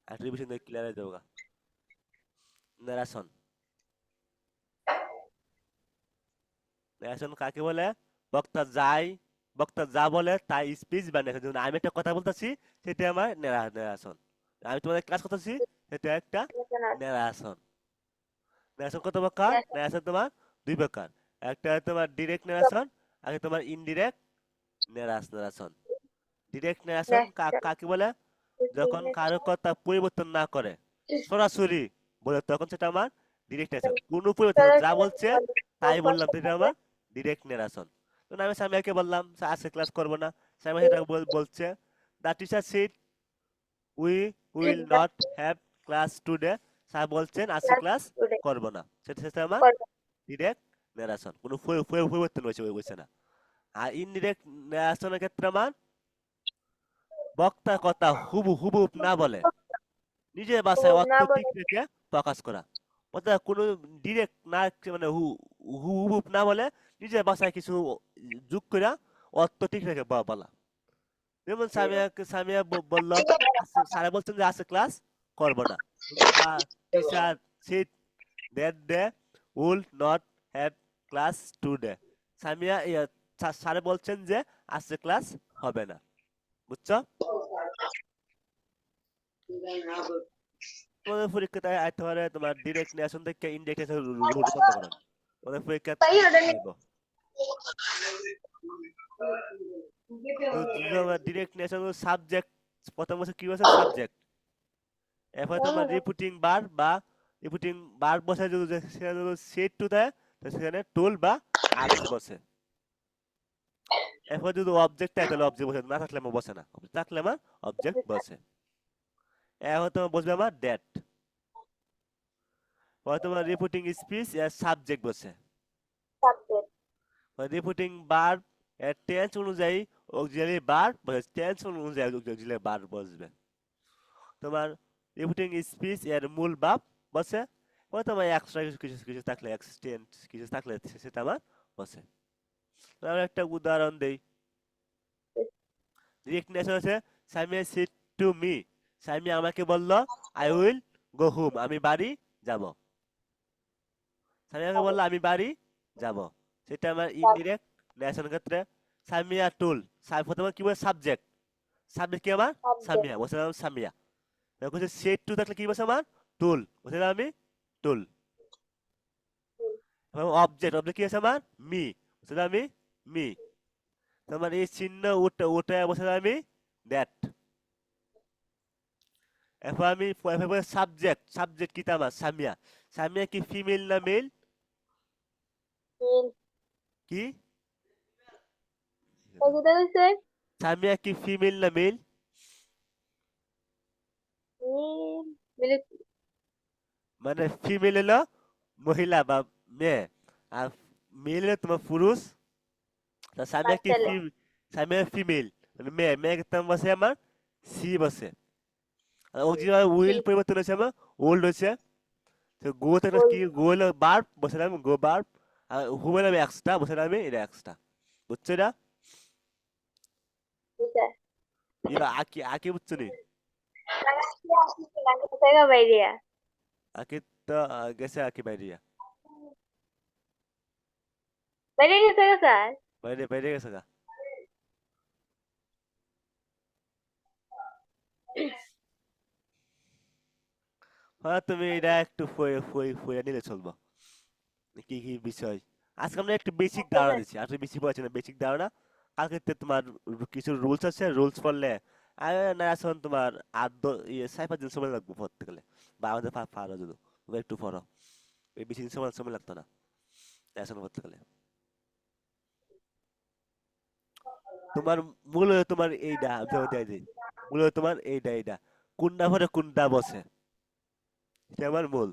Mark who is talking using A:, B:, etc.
A: আর revision দিয়ে clear হয়ে যাবো। ন্যারেশন, ন্যারেশন কাকে বলে? বক্তা যাই, বক্তা যা বলে তাই স্পিচ বা ন্যারেশন। যেমন আমি একটা কথা বলতেছি, সেটা আমার ন্যারেশন। আমি তোমাদের ক্লাস করতেছি, সেটা একটা ন্যারেশন। ন্যারেশন কত প্রকার? ন্যারেশন তোমার দুই প্রকার। একটা তোমার ডিরেক্ট ন্যারেশন, আর একটা তোমার ইনডিরেক্ট ন্যারেশন। ডিরেক্ট ন্যারেশন কাকে বলে? যখন কারো কথা পরিবর্তন না করে সরাসরি বলে, তখন সেটা আমার ডিরেক্ট ন্যারেশন। কোনো পরিবর্তন যা বলছে তাই বললাম, সেটা আমার ডিরেক্ট ন্যারেশন। তো আমি সামিয়াকে বললাম আজকে ক্লাস করবো না, সামিয়া সেটা বলছে the teacher said we will not have class today. Sir বলছেন আজকে ক্লাস করবো না, সেটা সেটা আমার ডিরেক্ট ন্যারেশন। কোনো পরিবর্তন হয়েছে না। আর ইনডিরেক্ট ন্যারেশনের ক্ষেত্রে আমার বক্তা কথা হুবু হুবু না বলে নিজের ভাষায় অর্থ ঠিক রেখে প্রকাশ করা। অর্থাৎ কোনো ডিরেক্ট না, মানে হুবহুব না বলে নিজের ভাষায় কিছু যোগ করে অর্থ ঠিক রেখে বলা। যেমন সামিয়া বলল স্যার বলছেন যে আজকে ক্লাস করবো না। Teacher said that they will not have class today. Samia sir বলছেন যে আজকে ক্লাস হবে না। বুঝছো? তোমাদের পরীক্ষাতে আসতে পারে তোমার ডিরেক্ট নেশন থেকে ইনডিরেক্ট রূপান্তরকরণ। তোমাদের পরীক্ষা আসব ডিরেক্ট নেশন সাবজেক্ট। প্রথম বছর কি বলছে? সাবজেক্ট। এরপরে তোমার রিপিটিং বার বা রিপিটিং বার বসে যদি সেখানে সেট টু দেয়, তো সেখানে টুল বা আর্টস বসে। এরপর যদি অবজেক্ট থাকে তাহলে অবজেক্ট বসে, না থাকলে আমার বসে না। অবজেক্ট থাকলে আমার অবজেক্ট বসে। এখন তোমার বসবে আমার ডেট। পরে তোমার রিপিটিং স্পিচ এর সাবজেক্ট বসে। রিপিটিং ভার্ব এর টেন্স অনুযায়ী অক্সিলারি ভার্ব বসে, টেন্স অনুযায়ী অক্সিলারি ভার্ব বসবে। তোমার রিপিটিং স্পিচ এর মূল ভাব বসে। পরে তোমার এক্সট্রা কিছু কিছু থাকলে এক্সটেন্ট কিছু থাকলে সেটা আমার বসে। আমরা একটা উদাহরণ দেই। ডিরেক্ট নেশন আছে Samia said to me. Samia আমাকে বলল আই উইল গো হোম, আমি বাড়ি যাব। সামিয়াকে বলল আমি বাড়ি যাব, সেটা আমার ইনডিরেক্ট নেশন ক্ষেত্রে। সামিয়া টুল, প্রথমে কি বলে? সাবজেক্ট। সাবজেক্ট কি আমার? সামিয়া, বলছিলাম সামিয়া। দেখো সেড টু থাকলে কি বলছে আমার? টুল, বলছিলাম আমি টুল। অবজেক্ট, অবজেক্ট কি আছে আমার? মি, বলছিলাম আমি মি। তোমার এই চিহ্ন উঠে উঠে বলছিলাম আমি দ্যাট। এরপর আমি সাবজেক্ট, সাবজেক্ট কি আমার? সামিয়া। সামিয়া কি ফিমেল না মেল? কি সামিয়া কি ফিমেল না মেল? মানে ফিমেল হলো মহিলা বা মেয়ে, আর মেল হলো তোমার পুরুষ। তা সামিয়া কি সামিয়া ফিমেল মানে মেয়ে, মেয়ে ক্ষেত্রে বসে আমার সি বসে। আর ও যেভাবে উইল পরিবর্তন হয়েছে আমার ওল্ড হয়েছে। তো গো থেকে কি গো হলো বার্ব, বসে গো বার্ব। আর হুমেন আমি এক্সট্রা, বসে আমি এটা এক্সট্রা। বুঝছো এটা? এবার আকি আকি বুঝছো নি? আকি তো গেছে আকি বাইরিয়া, বাইরে বাইরে গেছে গা। হ্যাঁ তুমি এটা একটু ফয়ে নিলে চলবো। কি কি বিষয় আজকে আমরা একটু বেসিক ধারণা দিচ্ছি, আর বেশি পড়াচ্ছি না, বেসিক ধারণা। কালকে তোমার কিছু রুলস আছে, রুলস পড়লে আর না এখন তোমার ইয়ে 4-5 দিন সময় লাগবে পড়তে গেলে, বা আমাদের পারো যদি তুমি একটু পড়ো, এই বেশি দিন সময় সময় লাগতো না এখন পড়তে গেলে। তোমার মূল হলো তোমার এইটা, যেমন দেয় যে মূল হলো তোমার এইটা এইটা কোনটা পরে কোনটা বসে, এটা আমার মূল।